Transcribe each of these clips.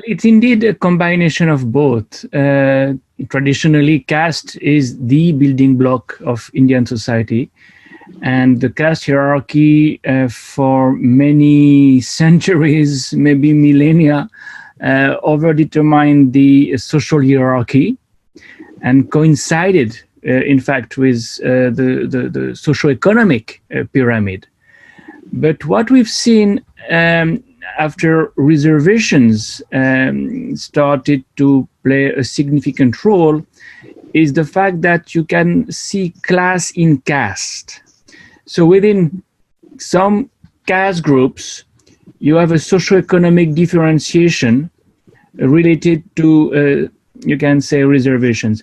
It's indeed a combination of both. Traditionally, caste is the building block of Indian society, and the caste hierarchy for many centuries, maybe millennia, overdetermined the social hierarchy and coincided, in fact, with the socio-economic pyramid. But what we've seen after reservations started to play a significant role is the fact that you can see class in caste. So within some caste groups, you have a socio-economic differentiation related to, you can say, reservations.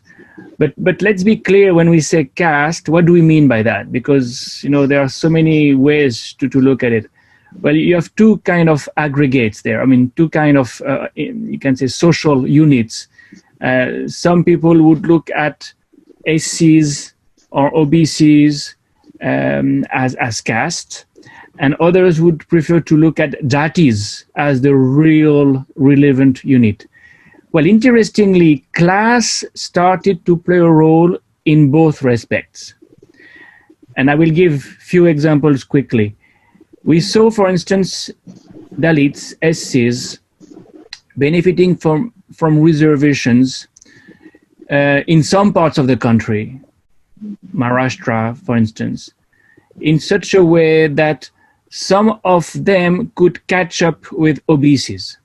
But let's be clear, when we say caste, what do we mean by that? Because, you know, there are so many ways to look at it. Well, you have two kind of aggregates there. I mean, two kind of, you can say, social units. Some people would look at SCs or OBCs as caste, and others would prefer to look at jatis as the real relevant unit. Well, interestingly, class started to play a role in both respects. And I will give few examples quickly. We saw, for instance, Dalits, SCs, benefiting from reservations in some parts of the country, Maharashtra, for instance, in such a way that some of them could catch up with OBCs.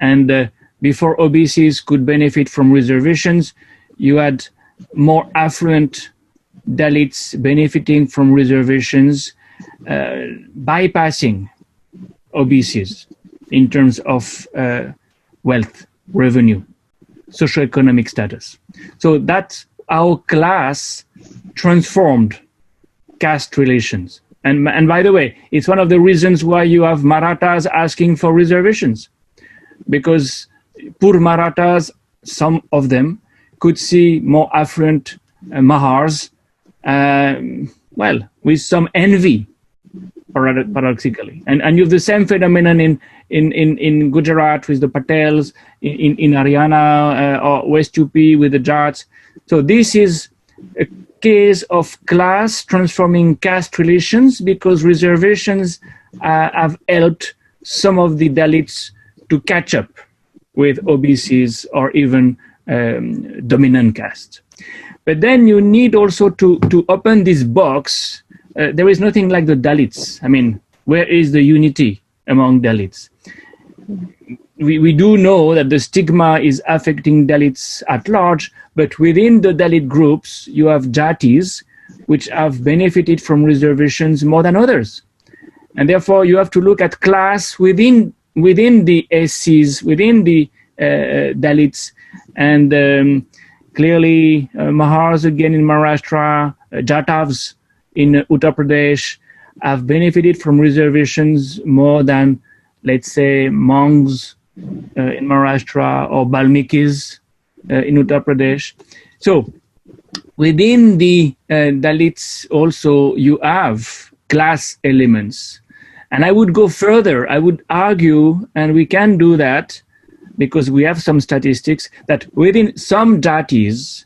And before OBCs could benefit from reservations, you had more affluent Dalits benefiting from reservations, bypassing OBCs in terms of wealth, revenue, socioeconomic status. So that's how class transformed caste relations. And by the way, it's one of the reasons why you have Marathas asking for reservations, because poor Marathas, some of them, could see more affluent Mahars, well, with some envy, paradoxically. And you have the same phenomenon in Gujarat with the Patels, in Haryana or West UP with the Jats. So this is a case of class transforming caste relations, because reservations have helped some of the Dalits to catch up with OBCs or even dominant caste. But then you need also to open this box. There is nothing like the Dalits. I mean, where is the unity among Dalits? We do know that the stigma is affecting Dalits at large, but within the Dalit groups, you have jatis, which have benefited from reservations more than others. And therefore, you have to look at class within the SCs, within the Dalits, and clearly Mahars again in Maharashtra, Jatavs in Uttar Pradesh have benefited from reservations more than, let's say, Monks in Maharashtra or Balmikis in Uttar Pradesh. So within the Dalits also you have class elements. And I would go further. I would argue, and we can do that because we have some statistics, that within some jatis,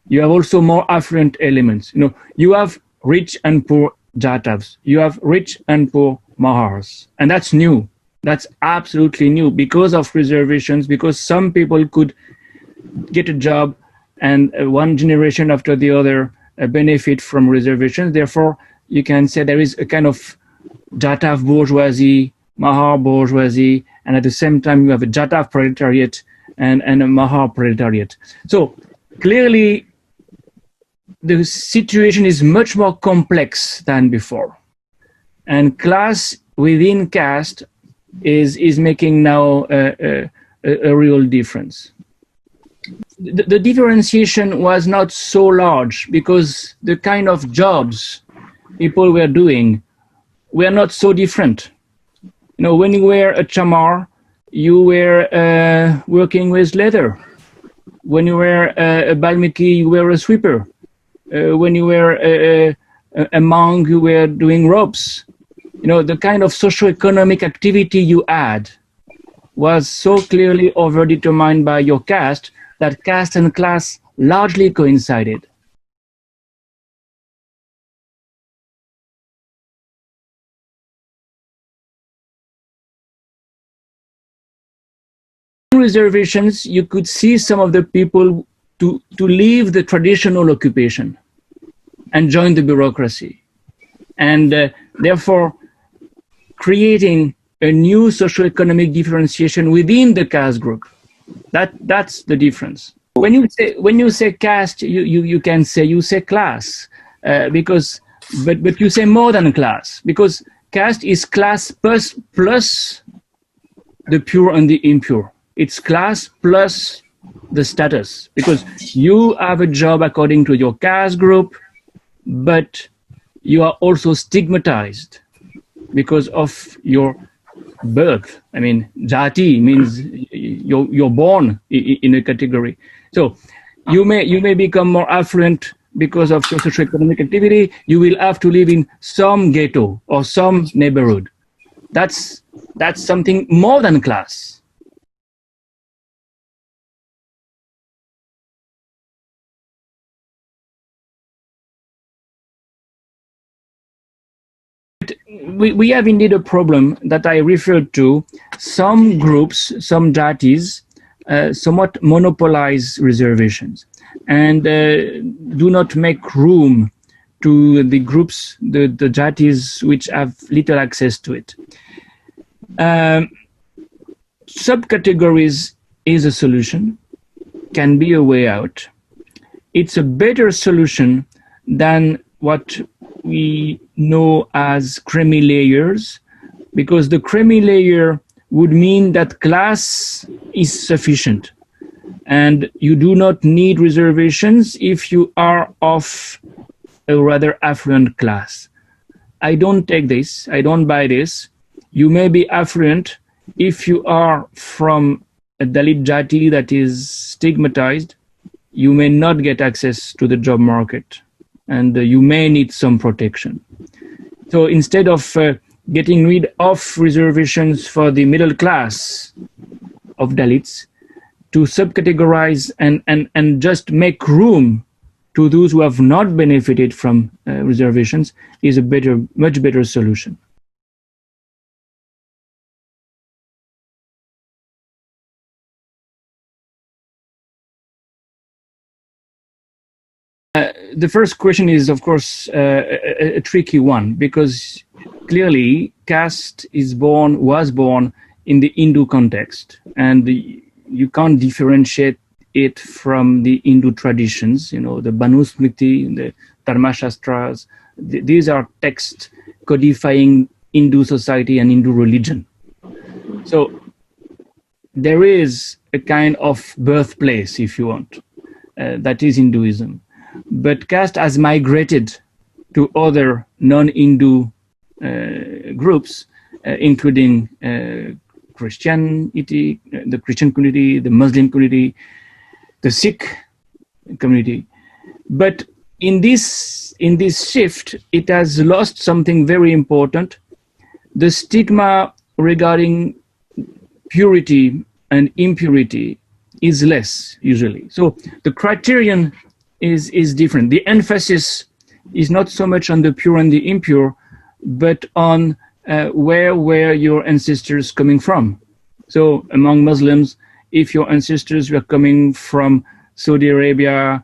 you have also more affluent elements. You know, you have rich and poor Jatavs. You have rich and poor Mahars. And that's new. That's absolutely new because of reservations, because some people could get a job and one generation after the other benefit from reservations. Therefore, you can say there is a kind of Jatav bourgeoisie, Mahar bourgeoisie, and at the same time you have a Jatav proletariat and a Mahar proletariat. So clearly the situation is much more complex than before. And class within caste is making now a real difference. The differentiation was not so large because the kind of jobs people were doing were not so different. You know, when you were a chamar, you were working with leather. When you were a Balmiki, you were a sweeper. When you were a monk, you were doing ropes. You know, the kind of socio-economic activity you had was so clearly overdetermined by your caste that caste and class largely coincided. Reservations, you could see some of the people to leave the traditional occupation and join the bureaucracy, and therefore creating a new socio-economic differentiation within the caste group. That's the difference. When you say caste, you can say you say class, because but you say more than class, because caste is class plus the pure and the impure. It's class plus the status, because you have a job according to your caste group, but you are also stigmatized because of your birth. I mean, jati means you're born in a category. So you may become more affluent because of your socio-economic activity. You will have to live in some ghetto or some neighborhood. That's something more than class. We have indeed a problem that I referred to. Some groups, some jatis, somewhat monopolize reservations and do not make room to the groups, the jatis which have little access to it. Subcategories is a solution, can be a way out. It's a better solution than what we know as creamy layers, because the creamy layer would mean that class is sufficient and you do not need reservations if you are of a rather affluent class. I don't take this, I don't buy this. You may be affluent if you are from a Dalit jati that is stigmatized. You may not get access to the job market, and you may need some protection. So instead of getting rid of reservations for the middle class of Dalits, to subcategorize and just make room to those who have not benefited from reservations is a much better solution. The first question is, of course, a tricky one, because clearly caste was born in the Hindu context, and you can't differentiate it from the Hindu traditions. You know, the Manusmriti, the Dharmashastras. These are texts codifying Hindu society and Hindu religion. So there is a kind of birthplace, if you want, that is Hinduism. But caste has migrated to other non-Hindu groups, including Christianity, the Christian community, the Muslim community, the Sikh community. But in this shift, it has lost something very important. The stigma regarding purity and impurity is less usually. So the criterion is different. The emphasis is not so much on the pure and the impure, but on where were your ancestors coming from. So among Muslims, if your ancestors were coming from Saudi Arabia,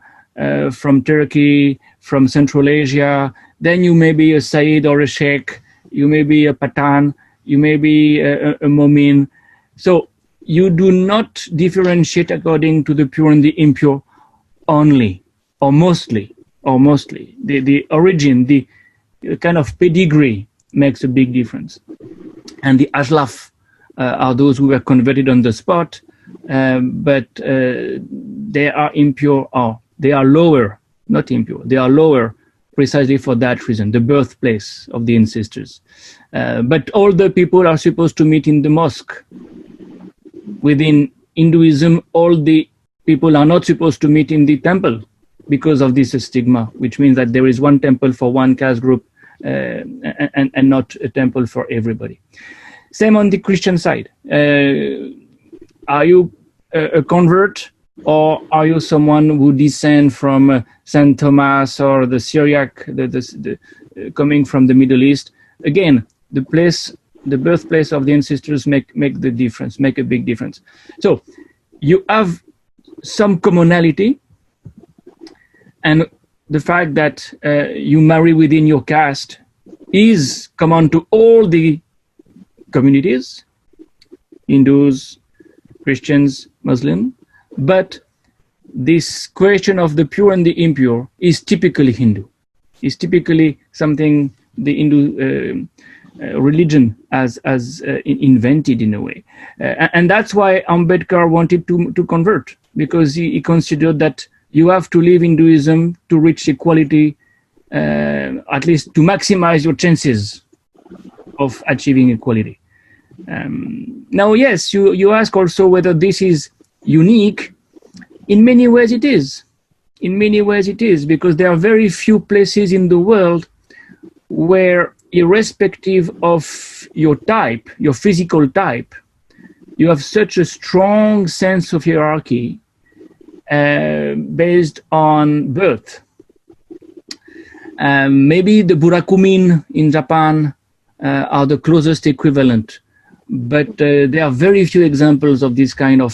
from Turkey, from Central Asia, then you may be a Sayyid or a Sheikh, you may be a Pathan, you may be a Momin. So you do not differentiate according to the pure and the impure only, or mostly. The origin, the kind of pedigree makes a big difference. And the Aslaf are those who were converted on the spot, but they are impure, or they are lower, not impure, they are lower precisely for that reason, the birthplace of the ancestors. But all the people are supposed to meet in the mosque. Within Hinduism, all the people are not supposed to meet in the temple because of this stigma, which means that there is one temple for one caste group and not a temple for everybody. Same on the Christian side. are you a convert, or are you someone who descend from Saint Thomas or the Syriac, coming from the Middle East? Again, the birthplace of the ancestors make the difference, make a big difference. So you have some commonality, and the fact that you marry within your caste is common to all the communities, Hindus, Christians, Muslim, but this question of the pure and the impure is typically Hindu, is typically something the Hindu religion has invented in a way. And that's why Ambedkar wanted to convert, because he considered that you have to live Hinduism to reach equality, at least to maximize your chances of achieving equality. Now, yes, you ask also whether this is unique. In many ways it is. In many ways it is, because there are very few places in the world where, irrespective of your type, your physical type, you have such a strong sense of hierarchy based on birth. Maybe the Burakumin in Japan are the closest equivalent, but there are very few examples of this kind of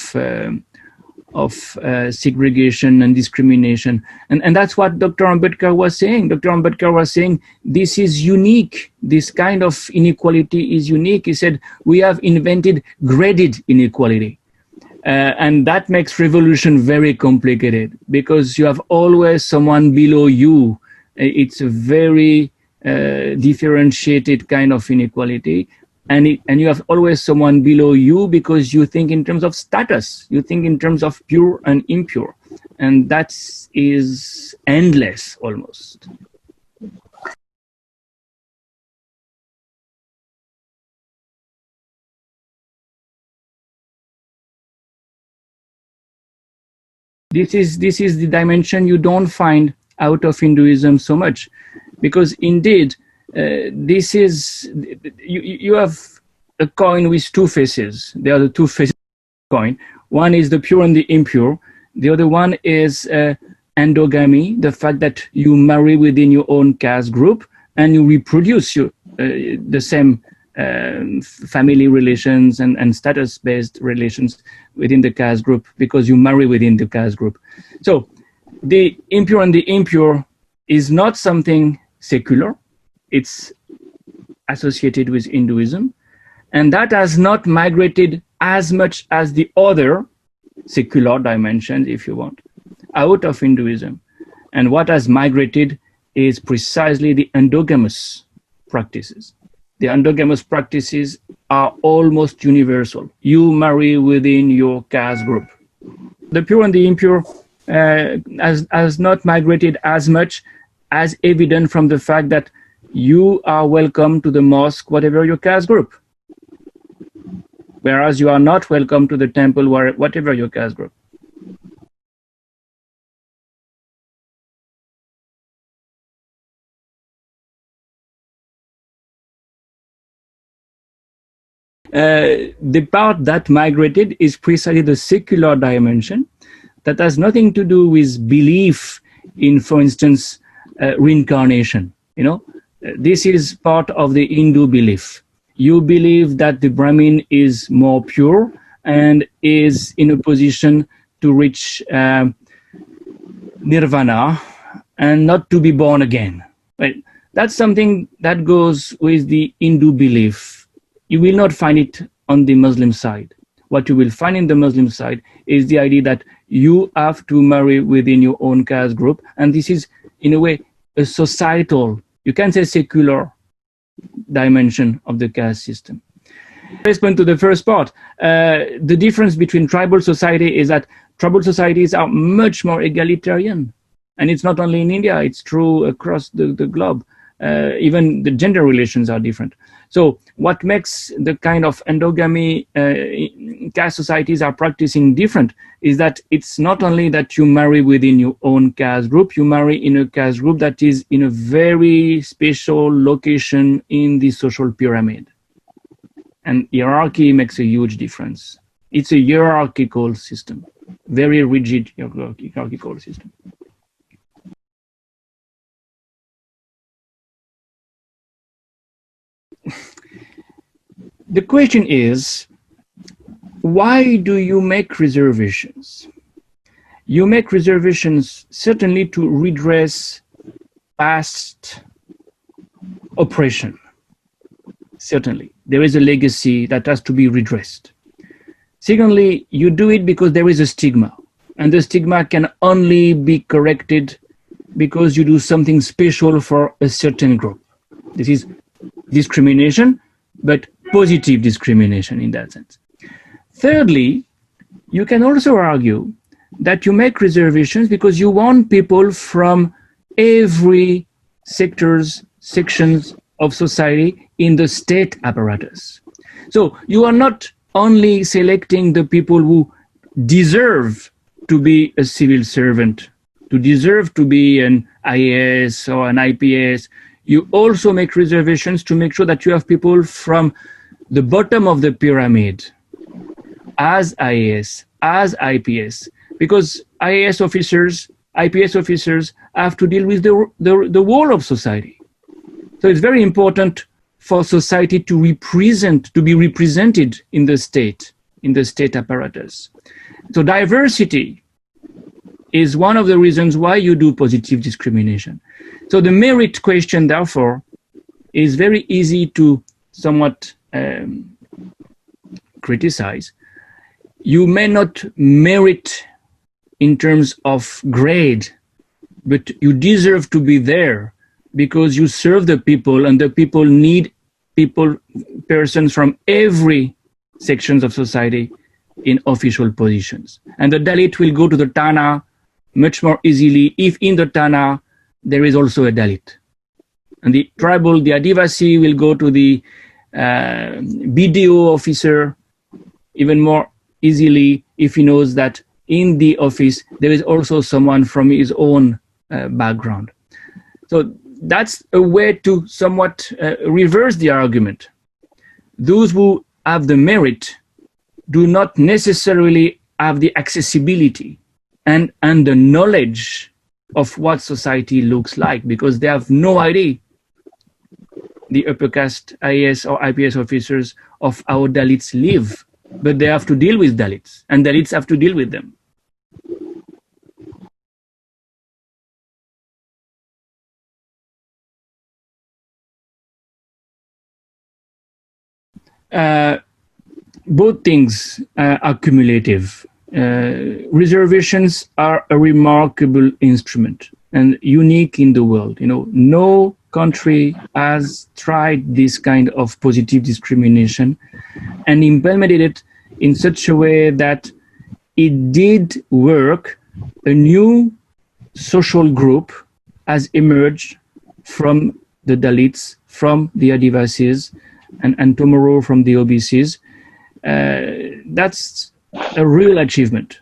segregation and discrimination. And that's what Dr. Ambedkar was saying. Dr. Ambedkar was saying, this is unique. This kind of inequality is unique. He said, we have invented graded inequality. And that makes revolution very complicated, because you have always someone below you. It's a very differentiated kind of inequality. And you have always someone below you, because you think in terms of status, you think in terms of pure and impure, and that is endless almost. This is the dimension you don't find out of Hinduism so much, because indeed, this is, you have a coin with two faces. There are the two faces of the coin. One is the pure and the impure. The other one is endogamy, the fact that you marry within your own caste group and you reproduce the same family relations and status-based relations within the caste group, because you marry within the caste group. So the impure and the impure is not something secular. It's associated with Hinduism, and that has not migrated as much as the other secular dimensions, if you want, out of Hinduism. And what has migrated is precisely the endogamous practices. The endogamous practices are almost universal. You marry within your caste group. The pure and the impure has not migrated as much, as evident from the fact that you are welcome to the mosque, whatever your caste group, whereas you are not welcome to the temple, whatever your caste group. The part that migrated is precisely the secular dimension that has nothing to do with belief in, for instance, reincarnation. You know, this is part of the Hindu belief. You believe that the Brahmin is more pure and is in a position to reach nirvana and not to be born again. Right? That's something that goes with the Hindu belief. You will not find it on the Muslim side. What you will find in the Muslim side is the idea that you have to marry within your own caste group. And this is, in a way, a societal, you can say secular dimension of the caste system. Respond to the first part. The difference between tribal society is that tribal societies are much more egalitarian. And it's not only in India, it's true across the globe. Even the gender relations are different. So what makes the kind of endogamy caste societies are practicing different is that it's not only that you marry within your own caste group, you marry in a caste group that is in a very special location in the social pyramid. And hierarchy makes a huge difference. It's a hierarchical system, very rigid hierarchical system. The question is, why do you make reservations? You make reservations certainly to redress past oppression. Certainly, there is a legacy that has to be redressed. Secondly, you do it because there is a stigma, and the stigma can only be corrected because you do something special for a certain group. This is discrimination, but positive discrimination in that sense. Thirdly, you can also argue that you make reservations because you want people from every sections of society in the state apparatus. So you are not only selecting the people who deserve to be a civil servant, to deserve to be an IAS or an IPS. You also make reservations to make sure that you have people from the bottom of the pyramid as IAS, as IPS, because IAS officers, IPS officers have to deal with the whole of society. So it's very important for society to be represented in the state apparatus. So diversity is one of the reasons why you do positive discrimination. So the merit question, therefore, is very easy to somewhat criticize. You may not merit in terms of grade, but you deserve to be there because you serve the people, and the people need persons from every sections of society in official positions. And the Dalit will go to the Tana much more easily if in the Tana there is also a Dalit. And the tribal, the Adivasi, will go to the BDO officer even more easily if he knows that in the office there is also someone from his own background. So that's a way to somewhat reverse the argument. Those who have the merit do not necessarily have the accessibility and the knowledge of what society looks like, because they have no idea, the upper caste IAS or IPS officers, of how Dalits live. But they have to deal with Dalits, and Dalits have to deal with them. Both things are cumulative. Reservations are a remarkable instrument and unique in the world. You know, no country has tried this kind of positive discrimination and implemented it in such a way that it did work. A new social group has emerged from the Dalits, from the Adivasis, and tomorrow from the OBCs. That's a real achievement.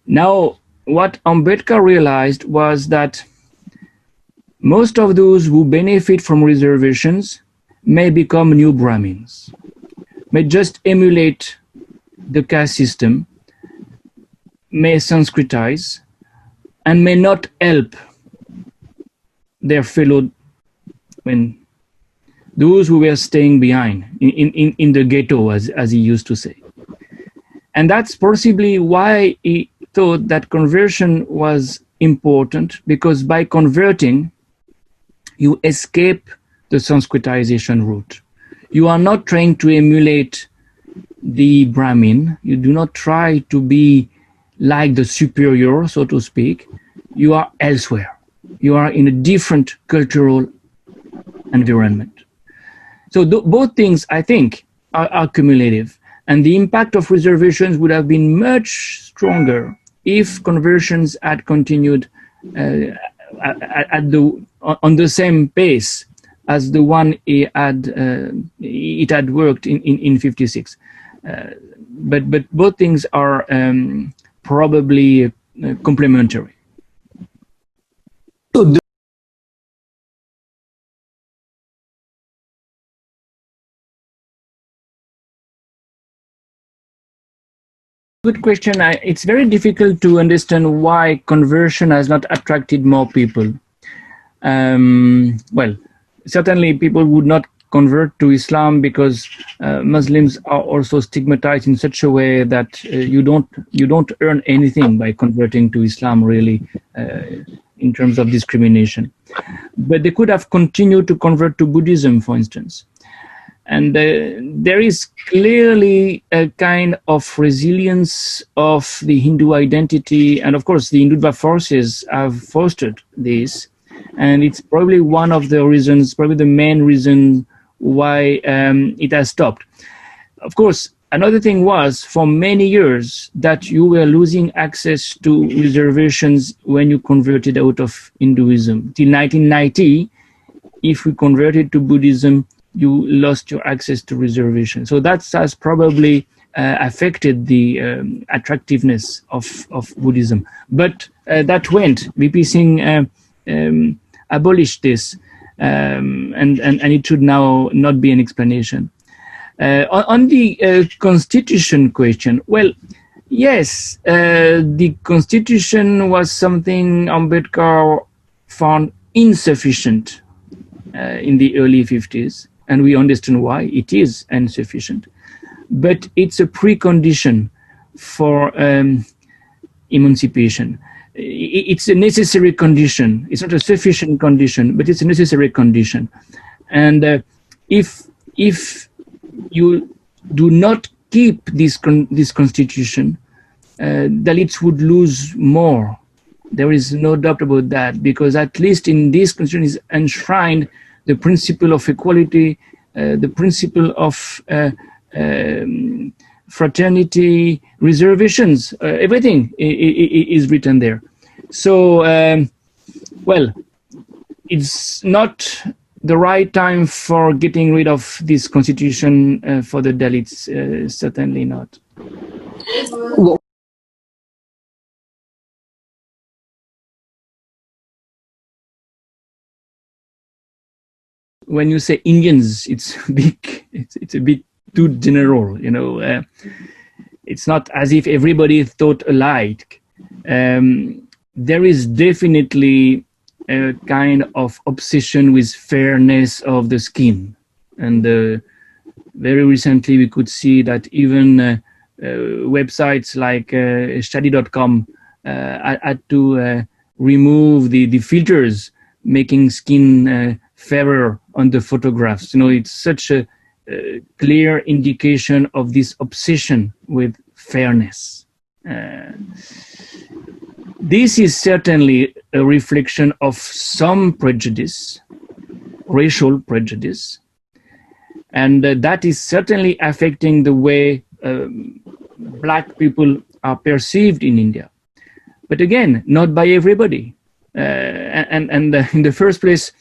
Now, what Ambedkar realized was that most of those who benefit from reservations may become new Brahmins, may just emulate the caste system, may sanskritize, and may not help their fellow, those who were staying behind in the ghetto, as he used to say. And that's possibly why he thought that conversion was important, because by converting, you escape the sanskritization route. You are not trying to emulate the Brahmin. You do not try to be like the superior, so to speak. You are elsewhere. You are in a different cultural environment. So both things, I think, are cumulative. And the impact of reservations would have been much stronger if conversions had continued on the same pace as the one it had worked in 56. But both things are probably complementary. So Good question. It's very difficult to understand why conversion has not attracted more people. Well, certainly people would not convert to Islam because Muslims are also stigmatized in such a way that you don't earn anything by converting to Islam, really, in terms of discrimination. But they could have continued to convert to Buddhism, for instance. And there is clearly a kind of resilience of the Hindu identity. And of course, the Hindutva forces have fostered this. And it's probably one of the reasons, probably the main reason why it has stopped. Of course, another thing was for many years that you were losing access to reservations when you converted out of Hinduism. Till 1990, if we converted to Buddhism, you lost your access to reservation. So that has probably affected the attractiveness of Buddhism. But that went. VP Singh abolished this, and it should now not be an explanation. On the constitution question, well, yes, the constitution was something Ambedkar found insufficient in the early 50s. And we understand why it is insufficient, but it's a precondition for emancipation. It's a necessary condition. It's not a sufficient condition, but it's a necessary condition. And if you do not keep this constitution, Dalits would lose more. There is no doubt about that, because at least in this constitution is enshrined the principle of equality, the principle of fraternity, reservations, everything is written there. So, well, it's not the right time for getting rid of this constitution for the Dalits, certainly not. Well, when you say Indians, it's big. It's a bit too general, you know. It's not as if everybody thought alike. There is definitely a kind of obsession with fairness of the skin, and very recently we could see that even websites like study.com had to remove the filters making skin fairer on the photographs. You know, it's such a clear indication of this obsession with fairness. This is certainly a reflection of some prejudice, racial prejudice, and that is certainly affecting the way Black people are perceived in India. But again, not by everybody. And in the first place,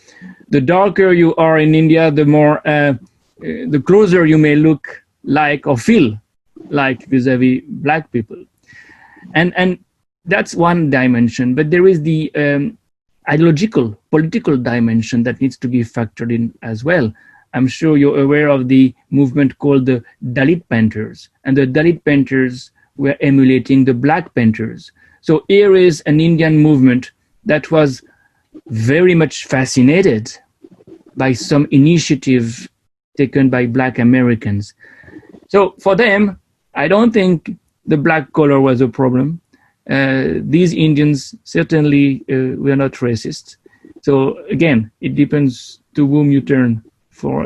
the darker you are in India, the more, the closer you may look like or feel like vis-a-vis Black people. And that's one dimension, but there is the ideological, political dimension that needs to be factored in as well. I'm sure you're aware of the movement called the Dalit Panthers, and the Dalit Panthers were emulating the Black Panthers. So here is an Indian movement that was very much fascinated by some initiative taken by Black Americans. So for them, I don't think the black color was a problem. These Indians certainly were not racist. So again, it depends to whom you turn for.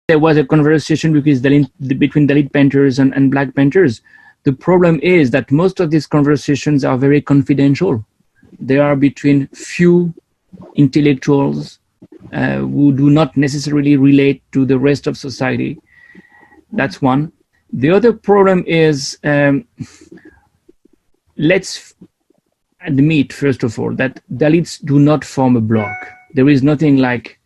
There was a conversation between Dalit Panthers and Black Panthers. The problem is that most of these conversations are very confidential. They are between few intellectuals who do not necessarily relate to the rest of society. That's one. The other problem is, let's admit, first of all, that Dalits do not form a bloc. There is nothing like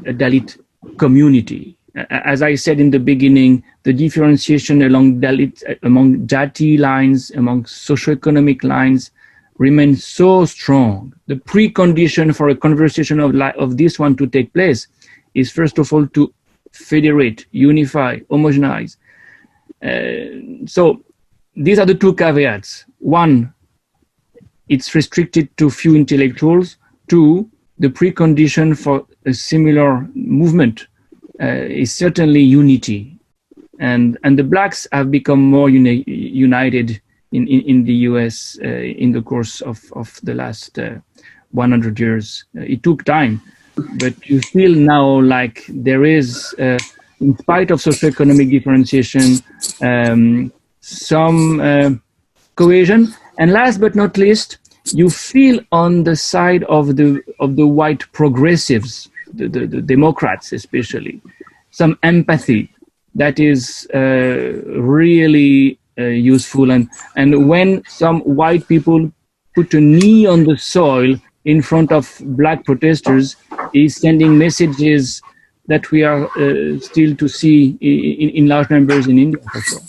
a Dalit community. As I said in the beginning, the differentiation among Jati lines, among socio-economic lines, remain so strong. The precondition for a conversation of this one to take place is, first of all, to federate, unify, homogenize. So these are the two caveats. One, it's restricted to few intellectuals. Two, the precondition for a similar movement is certainly unity. And the blacks have become more united in the US in the course of the last 100 years. It took time, but you feel now like there is, in spite of socioeconomic differentiation, some cohesion. And last but not least, you feel on the side of the white progressives, the Democrats especially, some empathy that is really useful. And when some white people put a knee on the soil in front of black protesters, is sending messages that we are still to see in large numbers in India for sure.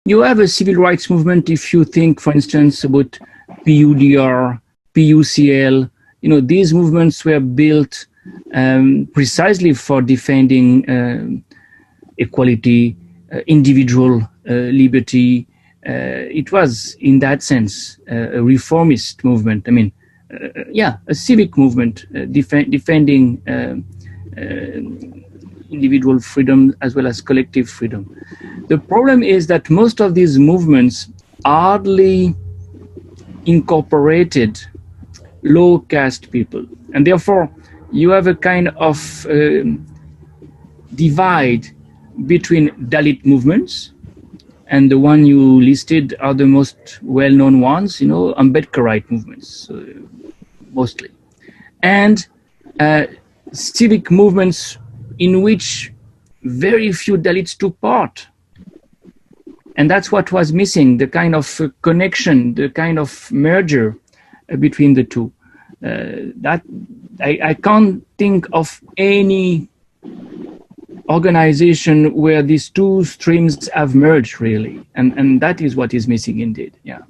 You have a civil rights movement if you think, for instance, about PUDR, PUCL. You know, these movements were built precisely for defending equality, individual liberty. It was, in that sense, a reformist movement. I mean, a civic movement defending individual freedom as well as collective freedom. The problem is that most of these movements hardly incorporated low caste people, and therefore you have a kind of divide between Dalit movements, and the one you listed are the most well-known ones, you know, Ambedkarite movements mostly, and civic movements in which very few Dalits took part. And that's what was missing, the kind of connection, the kind of merger between the two. That I can't think of any organization where these two streams have merged really. And that is what is missing indeed, yeah.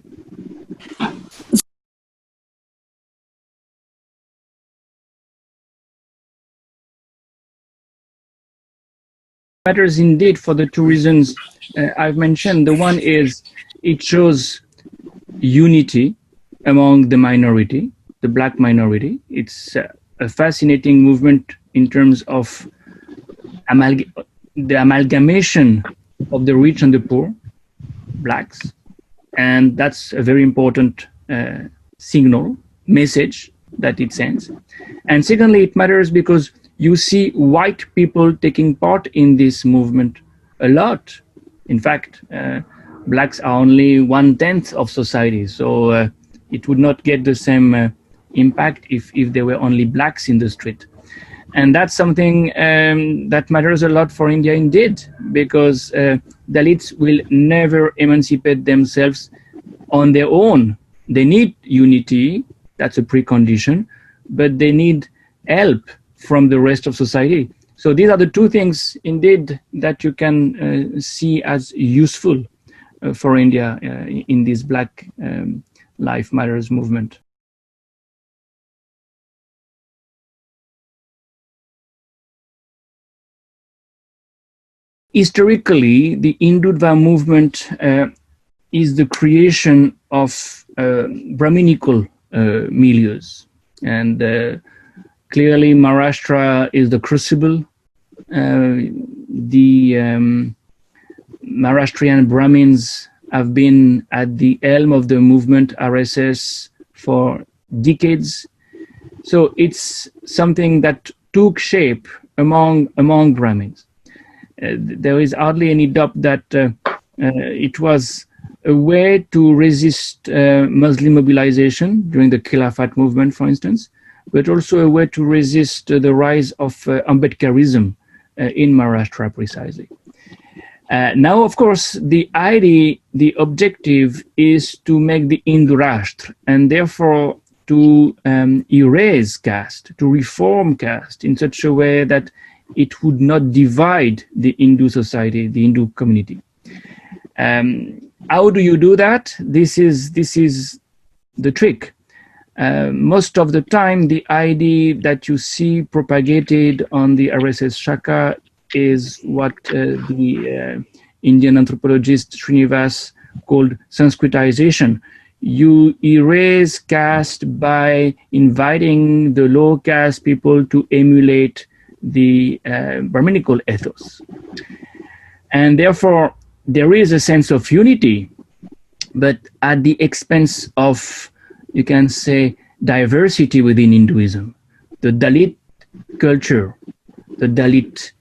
Matters indeed for the two reasons I've mentioned. The one is it shows unity among the minority, the black minority. It's a fascinating movement in terms of the amalgamation of the rich and the poor, blacks. And that's a very important signal, message that it sends. And secondly, it matters because you see white people taking part in this movement a lot. In fact, blacks are only 1/10 of society, so it would not get the same impact if there were only blacks in the street. And that's something that matters a lot for India indeed, because Dalits will never emancipate themselves on their own. They need unity, that's a precondition, but they need help from the rest of society. So these are the two things indeed that you can see as useful for India in this Black Lives Matters movement. Historically, the Hindutva movement is the creation of Brahminical milieus, and clearly Maharashtra is the crucible. The Maharashtrian Brahmins have been at the helm of the movement RSS for decades. So it's something that took shape among Brahmins. There is hardly any doubt that it was a way to resist Muslim mobilization during the Khilafat movement, for instance, but also a way to resist the rise of Ambedkarism in Maharashtra precisely. Now, of course, the idea, the objective is to make the Hindu Rashtra, and therefore to erase caste, to reform caste in such a way that it would not divide the Hindu society, the Hindu community. How do you do that? This is the trick. Most of the time, the idea that you see propagated on the RSS Shaka is what the Indian anthropologist Srinivas called sanskritization. You erase caste by inviting the low caste people to emulate the Brahminical ethos. And therefore, there is a sense of unity, but at the expense of, you can say, diversity within Hinduism. The Dalit culture, the Dalit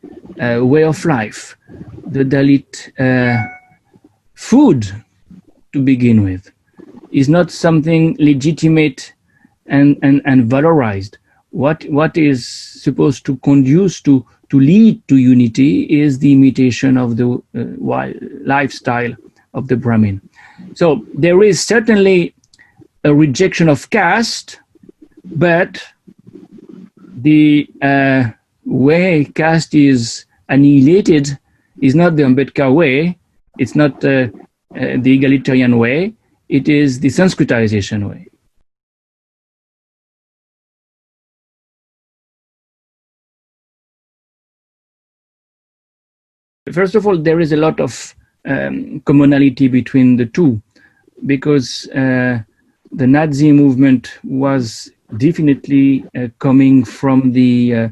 way of life, the Dalit food, to begin with, is not something legitimate and valorized. What is supposed to conduce to lead to unity is the imitation of the lifestyle of the Brahmin. So there is certainly a rejection of caste, but the way caste is annihilated is not the Ambedkar way, it's not the egalitarian way, it is the sanskritization way. First of all, there is a lot of commonality between the two, because the Nazi movement was definitely coming from the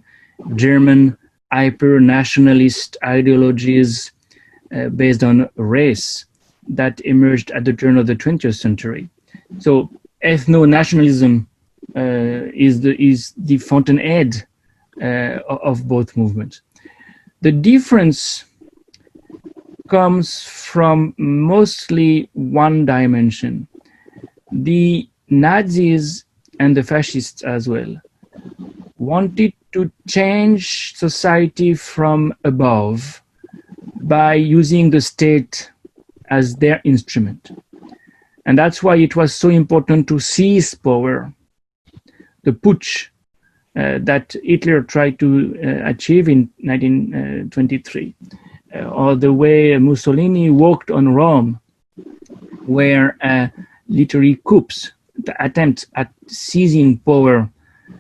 German hyper-nationalist ideologies based on race that emerged at the turn of the 20th century. So ethno-nationalism is the fountainhead of both movements. The difference comes from mostly one dimension. The Nazis and the fascists as well wanted to change society from above by using the state as their instrument. And that's why it was so important to seize power. The putsch that Hitler tried to achieve in 1923, or the way Mussolini worked on Rome, where literary coups, the attempts at seizing power,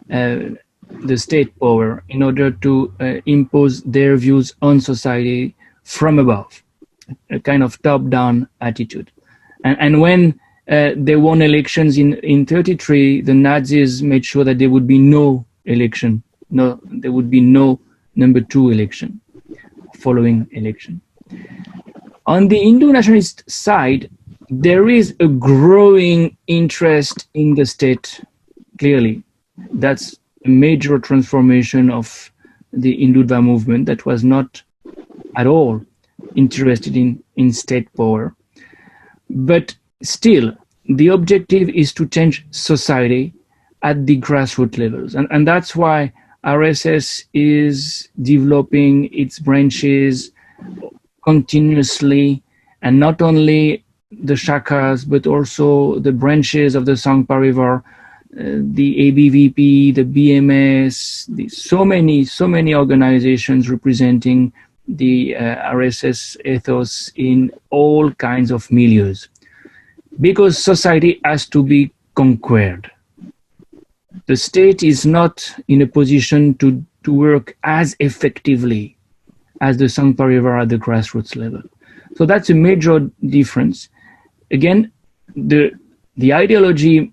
the state power, in order to impose their views on society from above, a kind of top-down attitude. And when they won elections in 33, the Nazis made sure that there would be no election, there would be no number 2 election, following election. On the Hindu nationalist side, there is a growing interest in the state, clearly. That's a major transformation of the Hindutva movement that was not at all interested in state power. But still, the objective is to change society at the grassroots levels. And that's why RSS is developing its branches continuously, and not only the shakas, but also the branches of the Sangh Parivar, the ABVP, the BMS, so many organizations representing the RSS ethos in all kinds of milieus. Because society has to be conquered. The state is not in a position to work as effectively as the Sangh Parivar at the grassroots level. So that's a major difference. Again, the ideologies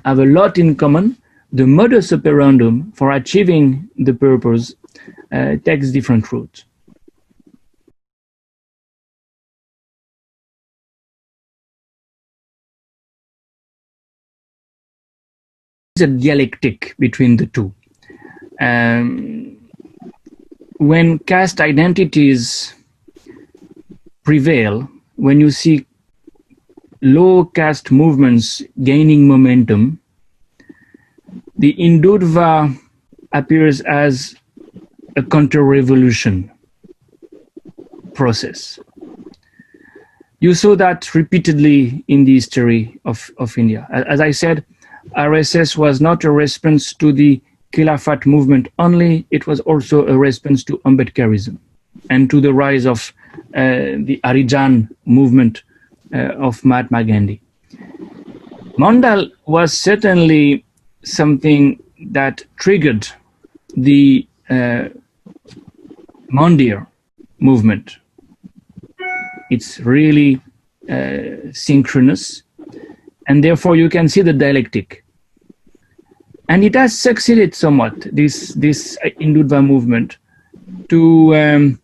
have a lot in common. The modus operandum for achieving the purpose takes different routes. A dialectic between the two. When caste identities prevail, when you see low caste movements gaining momentum, the Hindutva appears as a counter-revolution process. You saw that repeatedly in the history of India. As I said, RSS was not a response to the Khilafat movement only, it was also a response to Ambedkarism and to the rise of the Harijan movement of Mahatma Gandhi. Mandal was certainly something that triggered the Mandir movement. It's really synchronous, and therefore you can see the dialectic. And it has succeeded somewhat, this Hindutva movement, to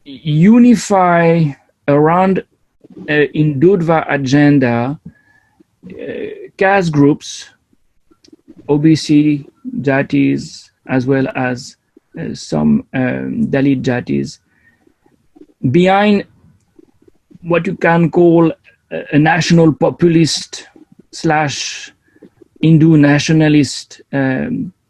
unify around Hindutva agenda caste groups, OBC jatis, as well as some Dalit jatis, behind what you can call a national populist / Hindu nationalist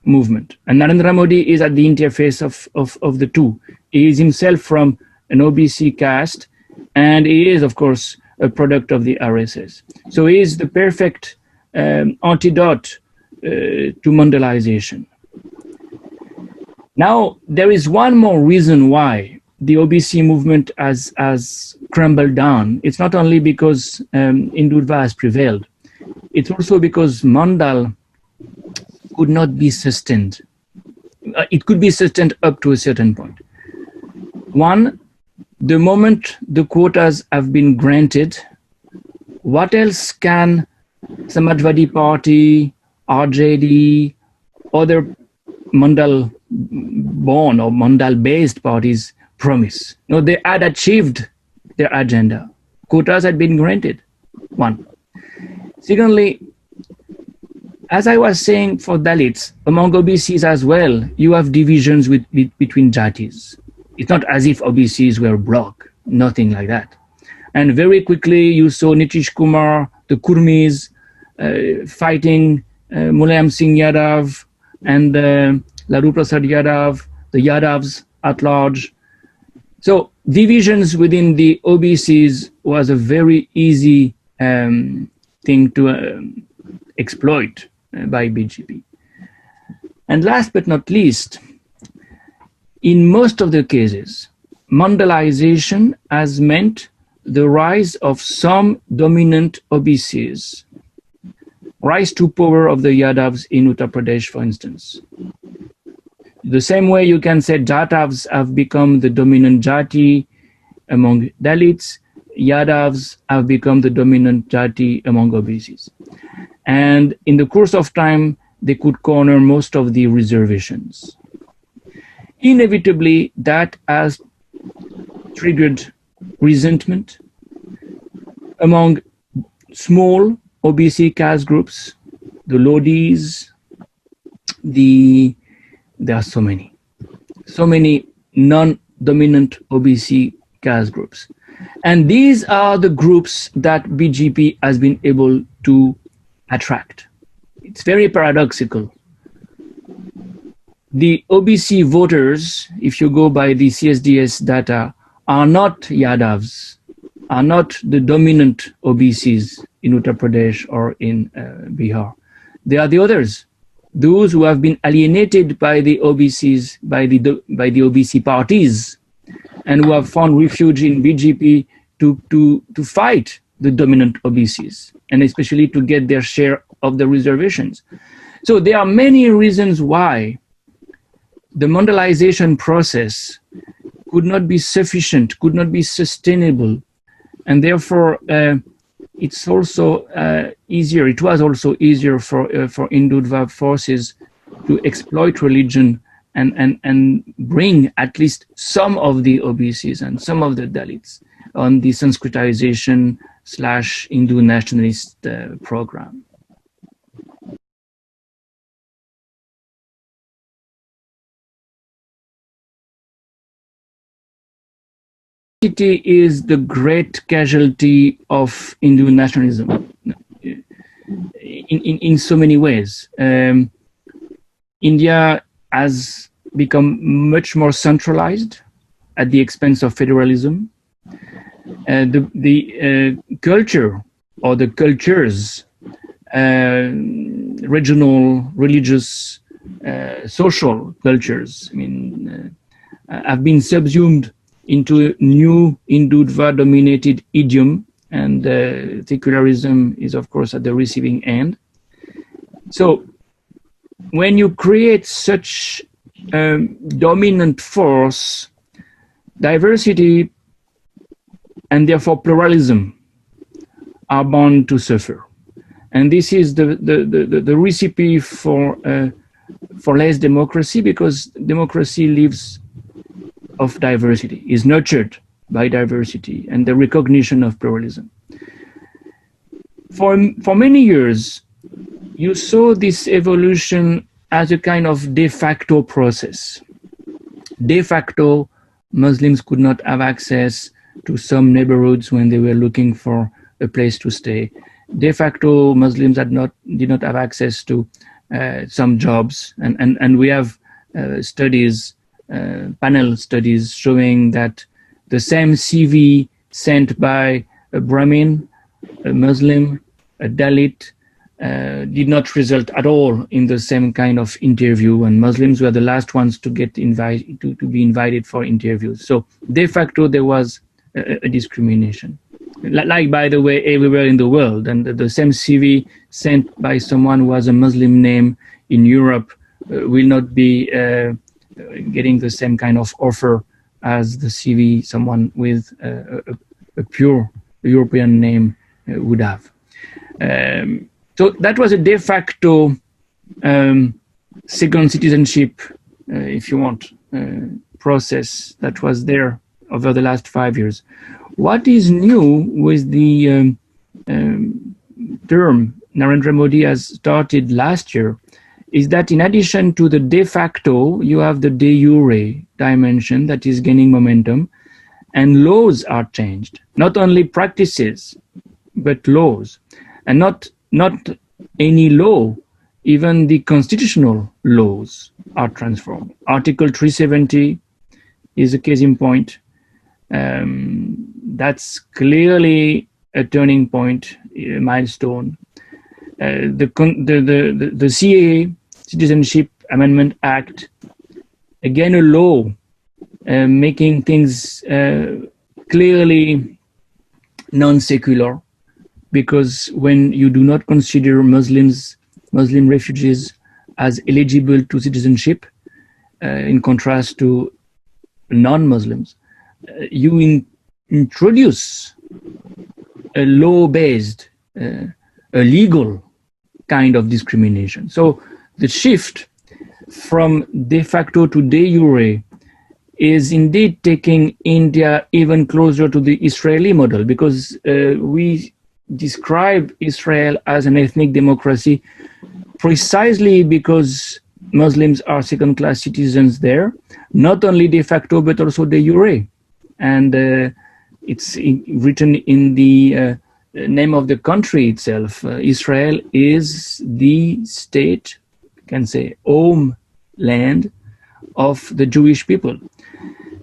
movement. And Narendra Modi is at the interface of the two. He is himself from an OBC caste, and he is, of course, a product of the RSS. So he is the perfect antidote to Mandalization. Now, there is one more reason why the OBC movement has crumbled down. It's not only because Hindutva has prevailed, it's also because Mandal could not be sustained. It could be sustained up to a certain point. One, the moment the quotas have been granted, what else can Samajwadi Party, RJD, other Mandal-born or Mandal-based parties promise? No, they had achieved their agenda. Quotas had been granted. One. Secondly, as I was saying for Dalits, among OBCs as well, you have divisions between jatis. It's not as if OBCs were block, nothing like that. And very quickly you saw Nitish Kumar, the Kurmis, fighting Mulayam Singh Yadav and Lalu Prasad Yadav, the Yadavs at large. So divisions within the OBCs was a very easy thing to exploit by BJP. And last but not least, in most of the cases, Mandalization has meant the rise of some dominant OBCs, rise to power of the Yadavs in Uttar Pradesh, for instance. The same way you can say Jatavs have become the dominant jati among Dalits, Yadavs have become the dominant jati among OBCs. And in the course of time, they could corner most of the reservations. Inevitably, that has triggered resentment among small OBC caste groups, the Lodis, there are so many non-dominant OBC caste groups. And these are the groups that BJP has been able to attract. It's very paradoxical. The OBC voters, if you go by the CSDS data, are not Yadavs, are not the dominant OBCs in Uttar Pradesh or in Bihar. They are the others, those who have been alienated by the OBCs, by the OBC parties, and who have found refuge in BJP to fight the dominant OBCs, and especially to get their share of the reservations. So there are many reasons why the Mandalization process could not be sufficient, could not be sustainable, and therefore it's also easier. It was also easier for Hindutva forces to exploit religion and bring at least some of the OBCs and some of the Dalits on the sanskritization / Hindu nationalist program. Is the great casualty of Hindu nationalism in so many ways. India has become much more centralized at the expense of federalism. The culture or the cultures regional, religious, social cultures. I mean, have been subsumed into a new Hindutva-dominated idiom, and secularism is, of course, at the receiving end. So when you create such dominant force, diversity and therefore pluralism are bound to suffer. And this is the recipe for less democracy, because democracy lives of diversity, is nurtured by diversity and the recognition of pluralism. For many years, you saw this evolution as a kind of de facto process. De facto, Muslims could not have access to some neighborhoods when they were looking for a place to stay. De facto, Muslims did not have access to some jobs, and we have studies, panel studies showing that the same CV sent by a Brahmin, a Muslim, a Dalit, did not result at all in the same kind of interview, and Muslims were the last ones to get invited to be invited for interviews. So de facto, there was a discrimination. Like, by the way, everywhere in the world, and the same CV sent by someone who has a Muslim name in Europe will not be getting the same kind of offer as the CV someone with a pure European name would have. So that was a de facto second citizenship, if you want, process that was there over the last 5 years. What is new with the term Narendra Modi has started last year is that in addition to the de facto, you have the de jure dimension that is gaining momentum, and laws are changed. Not only practices, but laws. And not any law, even the constitutional laws are transformed. Article 370 is a case in point. That's clearly a turning point, a milestone. The CAA, Citizenship Amendment Act, again a law making things clearly non-secular, because when you do not consider Muslim refugees as eligible to citizenship, in contrast to non-Muslims, you introduce a law-based, a legal kind of discrimination. So the shift from de facto to de jure is indeed taking India even closer to the Israeli model, because we describe Israel as an ethnic democracy precisely because Muslims are second-class citizens there, not only de facto but also de jure. And it's written in the name of the country itself. Israel is the state, you can say, homeland of the Jewish people.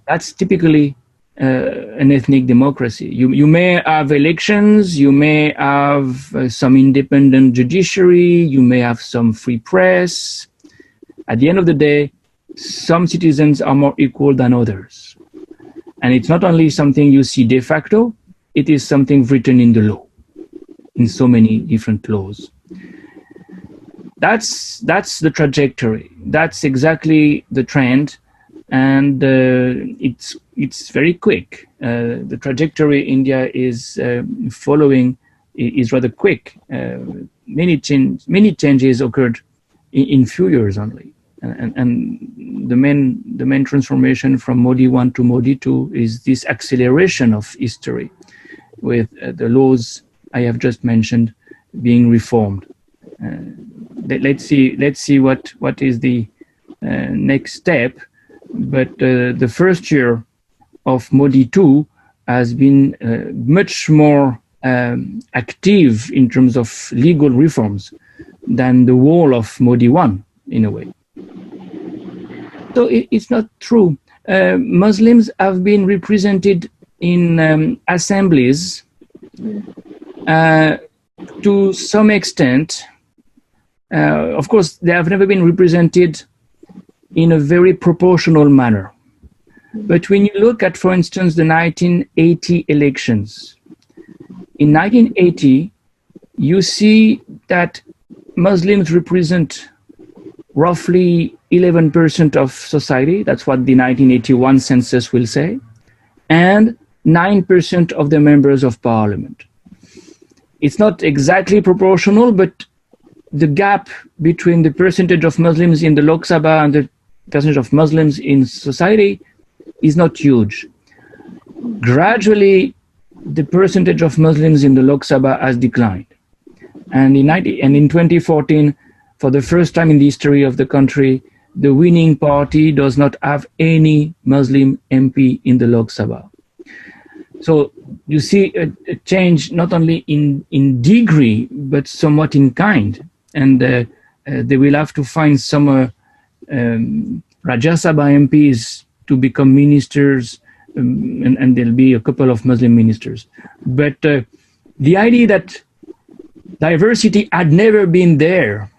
That's typically an ethnic democracy. You may have elections, you may have some independent judiciary, you may have some free press. At the end of the day, some citizens are more equal than others. And it's not only something you see de facto, it is something written in the law, in so many different laws. That's the trajectory. That's exactly the trend. And it's very quick. The trajectory India is following is rather quick. Many changes occurred in few years only. And the main transformation from Modi 1 to Modi 2 is this acceleration of history, with the laws I have just mentioned being reformed. Let's see what is the next step. But the first year of Modi 2 has been much more active in terms of legal reforms than the whole of Modi 1, in a way. So it's not true. Muslims have been represented in assemblies to some extent, of course, they have never been represented in a very proportional manner. But when you look at, for instance, the 1980 elections, in 1980, you see that Muslims represent roughly 11% of society. That's what the 1981 census will say. And 9% of the members of parliament. It's not exactly proportional, but the gap between the percentage of Muslims in the Lok Sabha and the percentage of Muslims in society is not huge. Gradually, the percentage of Muslims in the Lok Sabha has declined. And in 2014, for the first time in the history of the country, the winning party does not have any Muslim MP in the Lok Sabha. So you see a change not only in degree, but somewhat in kind. And they will have to find some Rajya Sabha MPs to become ministers, and there'll be a couple of Muslim ministers. But the idea that diversity had never been there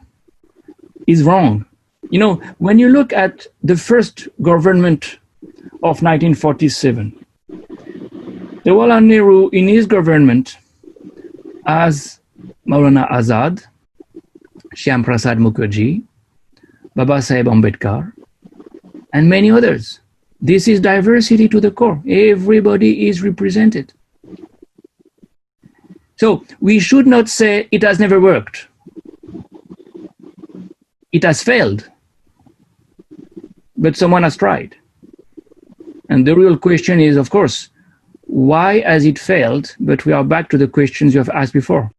is wrong. You know, when you look at the first government of 1947, Jawaharlal Nehru in his government as Maulana Azad, Shyam Prasad Mukherjee, Baba Saheb Ambedkar, and many others. This is diversity to the core. Everybody is represented. So we should not say it has never worked. It has failed. But someone has tried. And the real question is, of course, why has it failed? But we are back to the questions you have asked before.